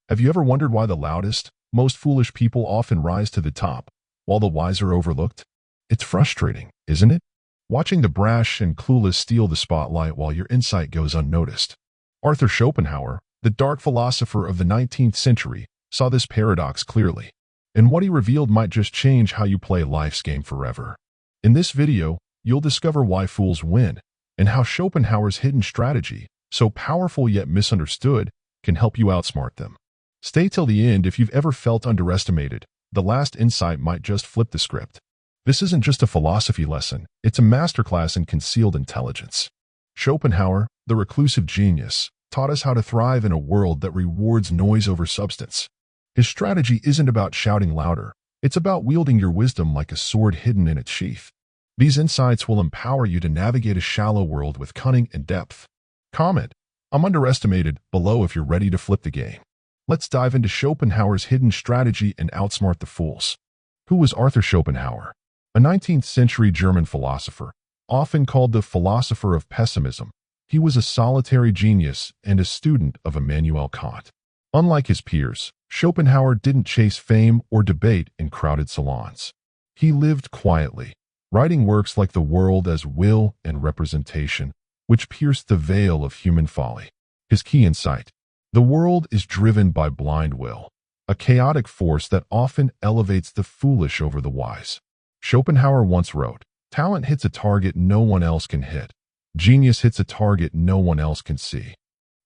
Have you ever wondered why the loudest, most foolish people often rise to the top, while the wise are overlooked? It's frustrating, isn't it? Watching the brash and clueless steal the spotlight while your insight goes unnoticed. Arthur Schopenhauer, the dark philosopher of the 19th century, saw this paradox clearly. And what he revealed might just change how you play life's game forever. In this video, you'll discover why fools win, and how Schopenhauer's hidden strategy, so powerful yet misunderstood, can help you outsmart them. Stay till the end if you've ever felt underestimated. The last insight might just flip the script. This isn't just a philosophy lesson, it's a masterclass in concealed intelligence. Schopenhauer, the reclusive genius, taught us how to thrive in a world that rewards noise over substance. His strategy isn't about shouting louder, it's about wielding your wisdom like a sword hidden in its sheath. These insights will empower you to navigate a shallow world with cunning and depth. Comment, "I'm underestimated," below if you're ready to flip the game. Let's dive into Schopenhauer's hidden strategy and outsmart the fools. Who was Arthur Schopenhauer? A 19th century German philosopher, often called the philosopher of pessimism. He was a solitary genius and a student of Immanuel Kant. Unlike his peers, Schopenhauer didn't chase fame or debate in crowded salons. He lived quietly, writing works like The World as Will and Representation, which pierced the veil of human folly. His key insight: the world is driven by blind will, a chaotic force that often elevates the foolish over the wise. Schopenhauer once wrote, "Talent hits a target no one else can hit. Genius hits a target no one else can see."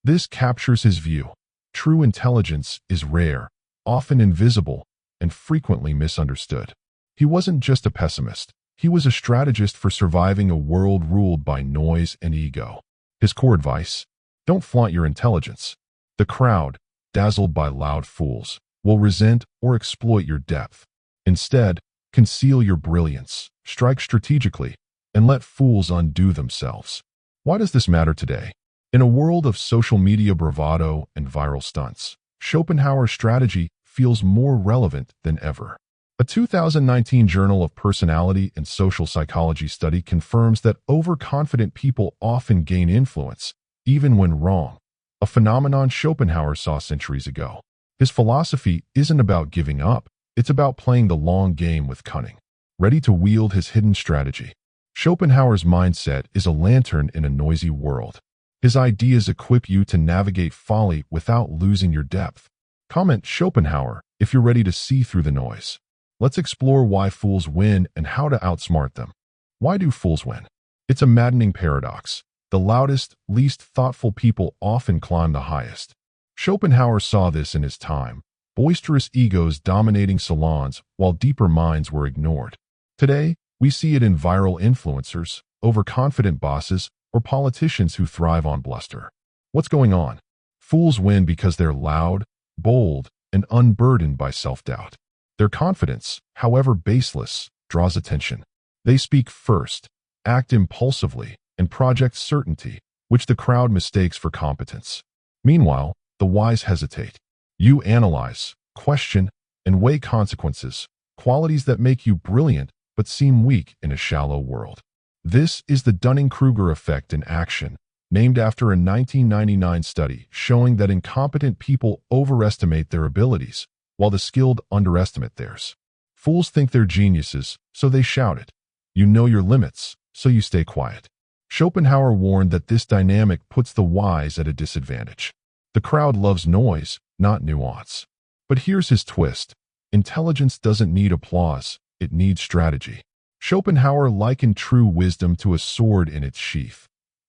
This captures his view. True intelligence is rare, often invisible, and frequently misunderstood. He wasn't just a pessimist. He was a strategist for surviving a world ruled by noise and ego. His core advice: don't flaunt your intelligence. The crowd, dazzled by loud fools, will resent or exploit your depth. Instead, conceal your brilliance, strike strategically, and let fools undo themselves. Why does this matter today? In a world of social media bravado and viral stunts, Schopenhauer's strategy feels more relevant than ever. A 2019 Journal of Personality and Social Psychology study confirms that overconfident people often gain influence, even when wrong, a phenomenon Schopenhauer saw centuries ago. His philosophy isn't about giving up, it's about playing the long game with cunning, ready to wield his hidden strategy. Schopenhauer's mindset is a lantern in a noisy world. His ideas equip you to navigate folly without losing your depth. Comment Schopenhauer if you're ready to see through the noise. Let's explore why fools win and how to outsmart them. Why do fools win? It's a maddening paradox. The loudest, least thoughtful people often climb the highest. Schopenhauer saw this in his time, boisterous egos dominating salons while deeper minds were ignored. Today, we see it in viral influencers, overconfident bosses, or politicians who thrive on bluster. What's going on? Fools win because they're loud, bold, and unburdened by self-doubt. Their confidence, however baseless, draws attention. They speak first, act impulsively, and project certainty, which the crowd mistakes for competence. Meanwhile, the wise hesitate. You analyze, question, and weigh consequences, qualities that make you brilliant but seem weak in a shallow world. This is the Dunning-Kruger effect in action, named after a 1999 study showing that incompetent people overestimate their abilities, while the skilled underestimate theirs. Fools think they're geniuses, so they shout it. You know your limits, so you stay quiet. Schopenhauer warned that this dynamic puts the wise at a disadvantage. The crowd loves noise, not nuance. But here's his twist. Intelligence doesn't need applause, it needs strategy. Schopenhauer likened true wisdom to a sword in its sheath,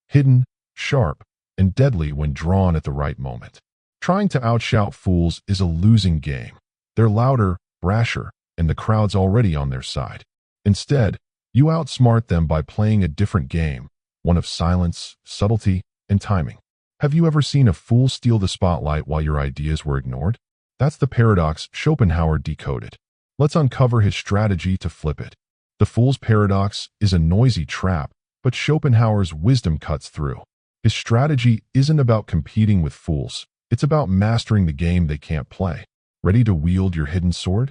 hidden, sharp, and deadly when drawn at the right moment. Trying to outshout fools is a losing game. They're louder, brasher, and the crowd's already on their side. Instead, you outsmart them by playing a different game, one of silence, subtlety, and timing. Have you ever seen a fool steal the spotlight while your ideas were ignored? That's the paradox Schopenhauer decoded. Let's uncover his strategy to flip it. The fool's paradox is a noisy trap, but Schopenhauer's wisdom cuts through. His strategy isn't about competing with fools. It's about mastering the game they can't play. Ready to wield your hidden sword?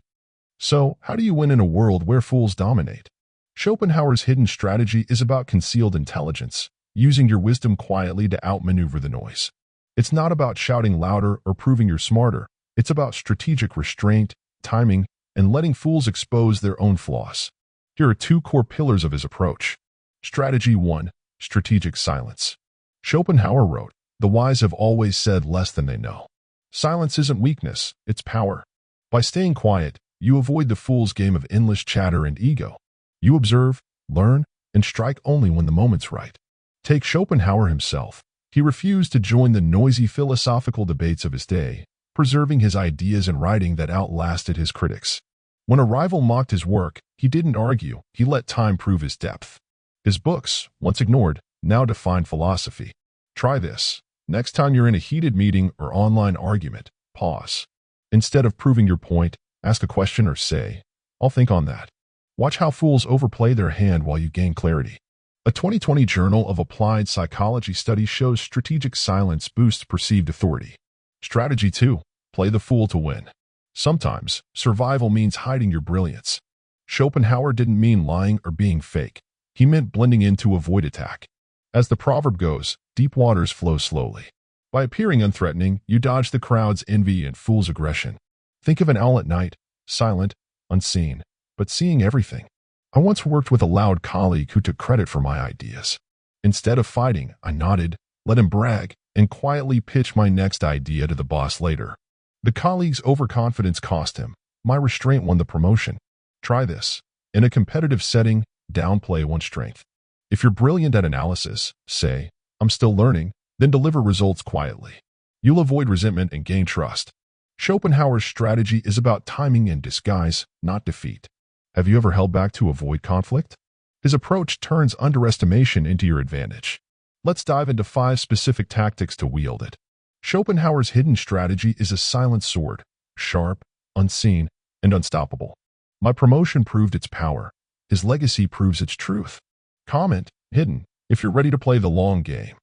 So, how do you win in a world where fools dominate? Schopenhauer's hidden strategy is about concealed intelligence, using your wisdom quietly to outmaneuver the noise. It's not about shouting louder or proving you're smarter. It's about strategic restraint, timing, and letting fools expose their own flaws. Here are two core pillars of his approach. Strategy 1. Strategic silence. Schopenhauer wrote, "The wise have always said less than they know." Silence isn't weakness, it's power. By staying quiet, you avoid the fool's game of endless chatter and ego. You observe, learn, and strike only when the moment's right. Take Schopenhauer himself. He refused to join the noisy philosophical debates of his day, preserving his ideas in writing that outlasted his critics. When a rival mocked his work, he didn't argue, he let time prove his depth. His books, once ignored, now define philosophy. Try this. Next time you're in a heated meeting or online argument, pause. Instead of proving your point, ask a question or say, "I'll think on that." Watch how fools overplay their hand while you gain clarity. A 2020 Journal of Applied Psychology study shows strategic silence boosts perceived authority. Strategy 2. Play the fool to win. Sometimes, survival means hiding your brilliance. Schopenhauer didn't mean lying or being fake. He meant blending in to avoid attack. As the proverb goes, deep waters flow slowly. By appearing unthreatening, you dodge the crowd's envy and fool's aggression. Think of an owl at night, silent, unseen, but seeing everything. I once worked with a loud colleague who took credit for my ideas. Instead of fighting, I nodded, let him brag, and quietly pitched my next idea to the boss later. The colleague's overconfidence cost him. My restraint won the promotion. Try this. In a competitive setting, downplay one's strength. If you're brilliant at analysis, say, "I'm still learning," then deliver results quietly. You'll avoid resentment and gain trust. Schopenhauer's strategy is about timing and disguise, not defeat. Have you ever held back to avoid conflict? His approach turns underestimation into your advantage. Let's dive into 5 specific tactics to wield it. Schopenhauer's hidden strategy is a silent sword, sharp, unseen, and unstoppable. My promotion proved its power. His legacy proves its truth. Comment, hidden, if you're ready to play the long game.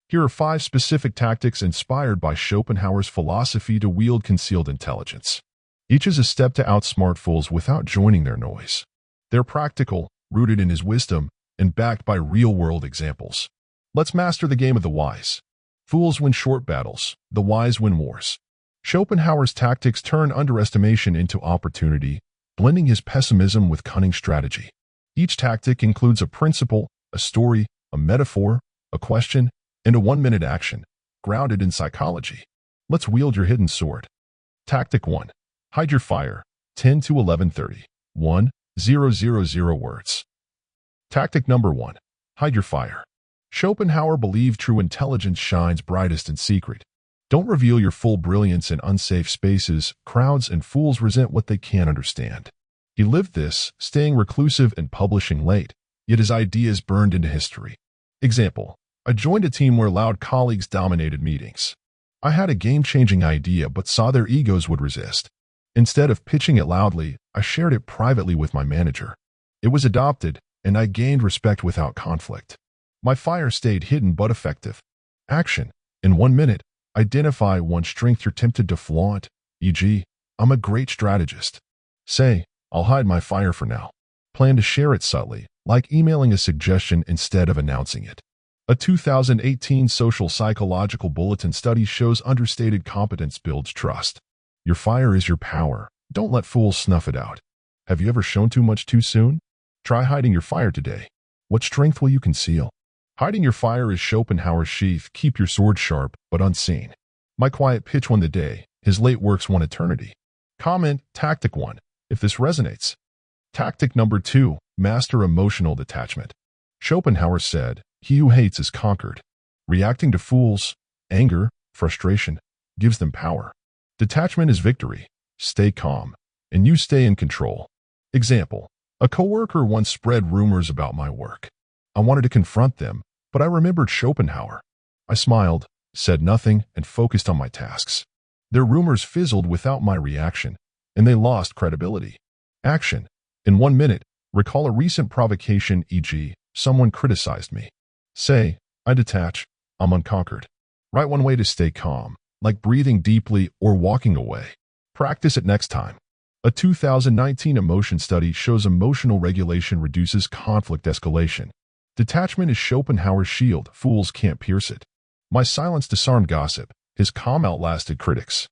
Here are 5 specific tactics inspired by Schopenhauer's philosophy to wield concealed intelligence. Each is a step to outsmart fools without joining their noise. They're practical, rooted in his wisdom, and backed by real-world examples. Let's master the game of the wise. Fools win short battles, the wise win wars. Schopenhauer's tactics turn underestimation into opportunity, blending his pessimism with cunning strategy. Each tactic includes a principle, a story, a metaphor, a question, and a 1-minute action, grounded in psychology. Let's wield your hidden sword. Tactic 1. Hide your fire. 10 to 11:30. 1,000 words. Tactic number 1. Hide your fire. Schopenhauer believed true intelligence shines brightest in secret. Don't reveal your full brilliance in unsafe spaces. Crowds and fools resent what they can't understand. He lived this, staying reclusive and publishing late, yet his ideas burned into history. Example. I joined a team where loud colleagues dominated meetings. I had a game-changing idea but saw their egos would resist. Instead of pitching it loudly, I shared it privately with my manager. It was adopted, and I gained respect without conflict. My fire stayed hidden but effective. Action. In 1 minute, identify one strength you're tempted to flaunt, e.g., "I'm a great strategist." Say, "I'll hide my fire for now." Plan to share it subtly, like emailing a suggestion instead of announcing it. A 2018 social psychological bulletin study shows understated competence builds trust. Your fire is your power. Don't let fools snuff it out. Have you ever shown too much too soon? Try hiding your fire today. What strength will you conceal? Hiding your fire is Schopenhauer's sheath. Keep your sword sharp, but unseen. My quiet pitch won the day. His late works won eternity. Comment, Tactic 1, if this resonates. Tactic number 2, master emotional detachment. Schopenhauer said, "He who hates is conquered." Reacting to fools, anger, frustration, gives them power. Detachment is victory. Stay calm, and you stay in control. Example, a coworker once spread rumors about my work. I wanted to confront them, but I remembered Schopenhauer. I smiled, said nothing, and focused on my tasks. Their rumors fizzled without my reaction, and they lost credibility. Action. In 1 minute, recall a recent provocation, e.g., someone criticized me. Say, "I detach, I'm unconquered." Write one way to stay calm, like breathing deeply or walking away. Practice it next time. A 2019 emotion study shows emotional regulation reduces conflict escalation. Detachment is Schopenhauer's shield. Fools can't pierce it. My silence disarmed gossip. His calm outlasted critics.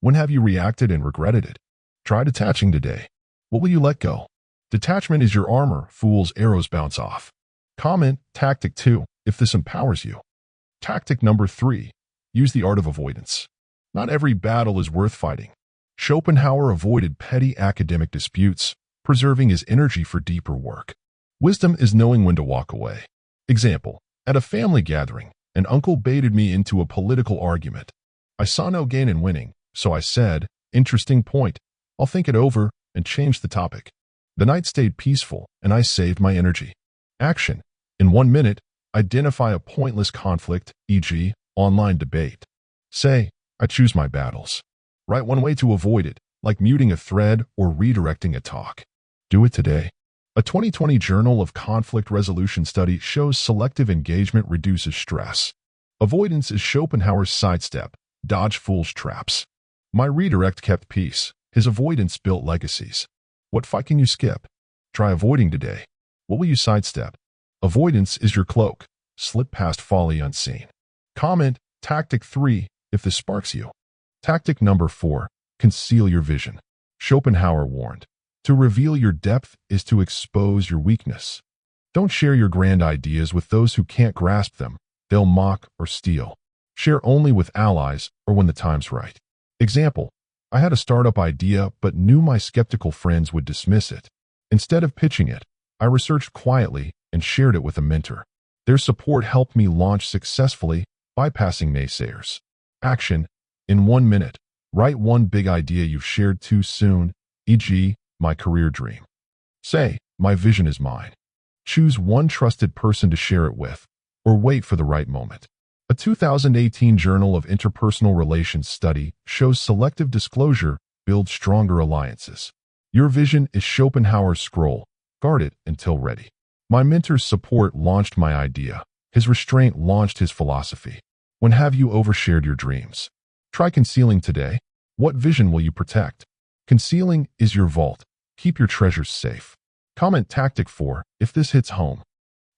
When have you reacted and regretted it? Try detaching today. What will you let go? Detachment is your armor, fools' arrows bounce off. Comment Tactic 2 if this empowers you. Tactic number 3. Use the art of avoidance. Not every battle is worth fighting. Schopenhauer avoided petty academic disputes, preserving his energy for deeper work. Wisdom is knowing when to walk away. Example, at a family gathering, an uncle baited me into a political argument. I saw no gain in winning, so I said, "Interesting point. I'll think it over," and changed the topic. The night stayed peaceful, and I saved my energy. Action. In 1 minute, identify a pointless conflict, e.g., online debate. Say, "I choose my battles." Write one way to avoid it, like muting a thread or redirecting a talk. Do it today. A 2020 Journal of Conflict Resolution study shows selective engagement reduces stress. Avoidance is Schopenhauer's sidestep, dodge fool's traps. My redirect kept peace. His avoidance built legacies. What fight can you skip? Try avoiding today. What will you sidestep? Avoidance is your cloak. Slip past folly unseen. Comment Tactic 3 if this sparks you. Tactic number 4. Conceal your vision. Schopenhauer warned, to reveal your depth is to expose your weakness. Don't share your grand ideas with those who can't grasp them. They'll mock or steal. Share only with allies or when the time's right. Example, I had a startup idea but knew my skeptical friends would dismiss it. Instead of pitching it, I researched quietly and shared it with a mentor. Their support helped me launch successfully, bypassing naysayers. Action. In 1 minute, write one big idea you've shared too soon, e.g., my career dream. Say, "My vision is mine." Choose one trusted person to share it with, or wait for the right moment. A 2018 Journal of Interpersonal Relations study shows selective disclosure builds stronger alliances. Your vision is Schopenhauer's scroll. Guard it until ready. My mentor's support launched my idea. His restraint launched his philosophy. When have you overshared your dreams? Try concealing today. What vision will you protect? Concealing is your vault. Keep your treasures safe. Comment Tactic 4 if this hits home.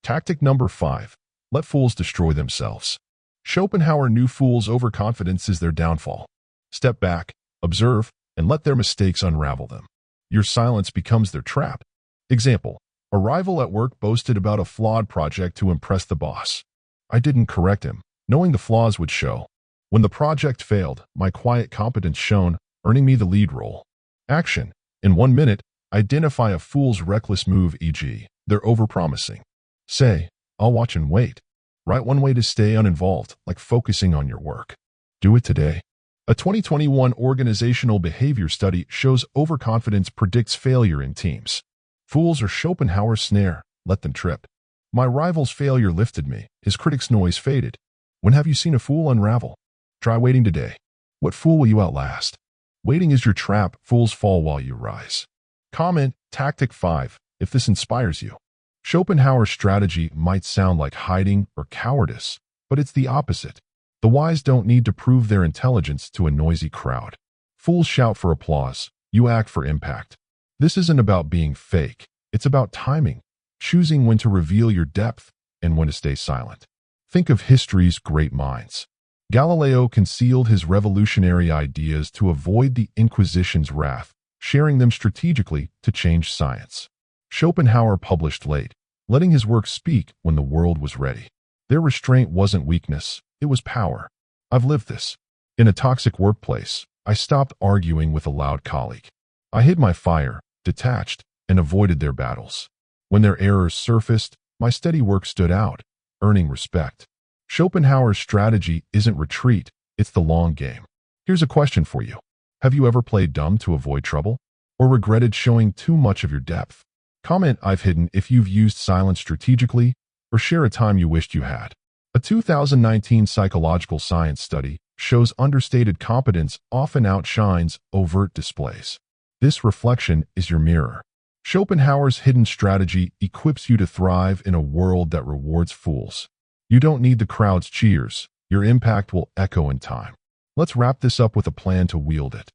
Tactic number 5. Let fools destroy themselves. Schopenhauer knew fools' overconfidence is their downfall. Step back, observe, and let their mistakes unravel them. Your silence becomes their trap. Example, a rival at work boasted about a flawed project to impress the boss. I didn't correct him, knowing the flaws would show. When the project failed, my quiet competence shone, earning me the lead role. Action. In 1 minute, identify a fool's reckless move, e.g., they're overpromising. Say, "I'll watch and wait." Write one way to stay uninvolved, like focusing on your work. Do it today. A 2021 organizational behavior study shows overconfidence predicts failure in teams. Fools are Schopenhauer's snare. Let them trip. My rival's failure lifted me. His critic's noise faded. When have you seen a fool unravel? Try waiting today. What fool will you outlast? Waiting is your trap. Fools fall while you rise. Comment Tactic 5 if this inspires you. Schopenhauer's strategy might sound like hiding or cowardice, but it's the opposite. The wise don't need to prove their intelligence to a noisy crowd. Fools shout for applause. You act for impact. This isn't about being fake. It's about timing, choosing when to reveal your depth and when to stay silent. Think of history's great minds. Galileo concealed his revolutionary ideas to avoid the Inquisition's wrath, sharing them strategically to change science. Schopenhauer published late, letting his work speak when the world was ready. Their restraint wasn't weakness, it was power. I've lived this. In a toxic workplace, I stopped arguing with a loud colleague. I hid my fire, detached, and avoided their battles. When their errors surfaced, my steady work stood out, earning respect. Schopenhauer's strategy isn't retreat, it's the long game. Here's a question for you. Have you ever played dumb to avoid trouble? Or regretted showing too much of your depth? Comment I've hidden if you've used silence strategically, or share a time you wished you had. A 2019 psychological science study shows understated competence often outshines overt displays. This reflection is your mirror. Schopenhauer's hidden strategy equips you to thrive in a world that rewards fools. You don't need the crowd's cheers. Your impact will echo in time. Let's wrap this up with a plan to wield it.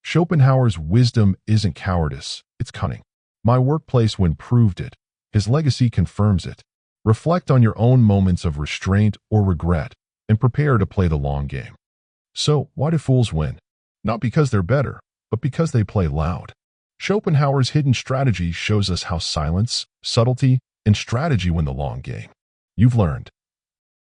Schopenhauer's wisdom isn't cowardice, it's cunning. My workplace when proved it. His legacy confirms it. Reflect on your own moments of restraint or regret and prepare to play the long game. So, why do fools win? not because they're better, but because they play loud. Schopenhauer's hidden strategy shows us how silence, subtlety, and strategy win the long game. You've learned.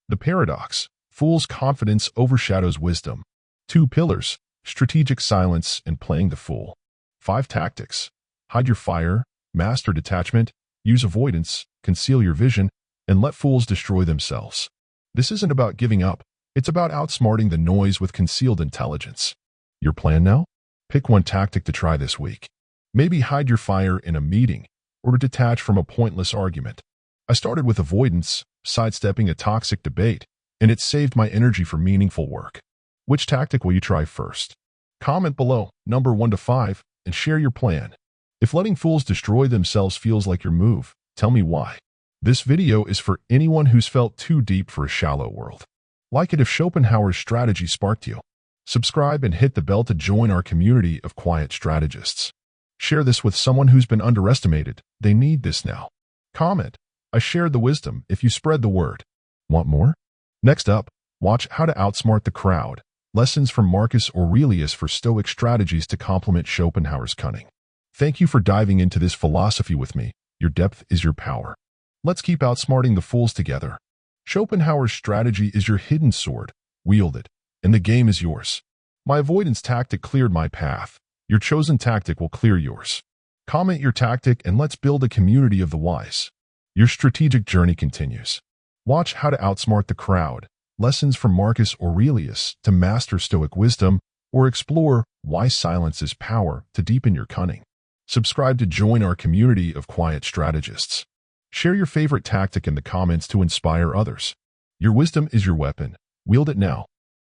The paradox: fool's confidence overshadows wisdom. 2 pillars: strategic silence and playing the fool. 5 tactics: hide your fire, master detachment, use avoidance, conceal your vision, and let fools destroy themselves. This isn't about giving up. It's about outsmarting the noise with concealed intelligence. Your plan now? Pick one tactic to try this week. Maybe hide your fire in a meeting or detach from a pointless argument. I started with avoidance, sidestepping a toxic debate, and it saved my energy for meaningful work. Which tactic will you try first? Comment below, number 1 to 5, and share your plan. If letting fools destroy themselves feels like your move, tell me why. This video is for anyone who's felt too deep for a shallow world. Like it if Schopenhauer's strategy sparked you. Subscribe and hit the bell to join our community of quiet strategists. Share this with someone who's been underestimated. They need this now. Comment: I shared the wisdom if you spread the word. Want more? Next up, watch How to Outsmart the Crowd. Lessons from Marcus Aurelius for Stoic strategies to complement Schopenhauer's cunning. Thank you for diving into this philosophy with me. Your depth is your power. Let's keep outsmarting the fools together. Schopenhauer's strategy is your hidden sword. Wield it, and the game is yours. My avoidance tactic cleared my path. Your chosen tactic will clear yours. Comment your tactic and let's build a community of the wise. Your strategic journey continues. Watch How to Outsmart the Crowd. Lessons from Marcus Aurelius to master Stoic wisdom, or explore why silence is power to deepen your cunning. Subscribe to join our community of quiet strategists. Share your favorite tactic in the comments to inspire others. Your wisdom is your weapon. Wield it now.